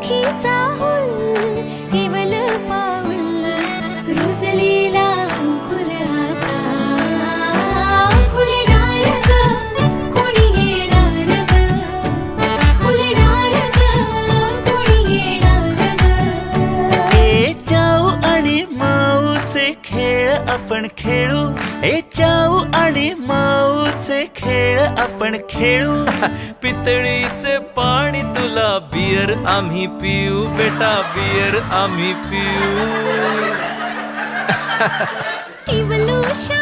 ओळखीचा हुल केवल पाऊल रुजलेला अंकुर आता फुलणार ग कोणी येणार ग फुलणार ग कोणी येणार ग ए चाऊ आणि माऊचे खेळ आपण खेळू ए चाऊ आणि माऊचे खेळ आपण खेळू पितळीचे पाणी तुला बियर आम्ही पिऊ बेटा बियर आम्ही पिऊ इवलूशा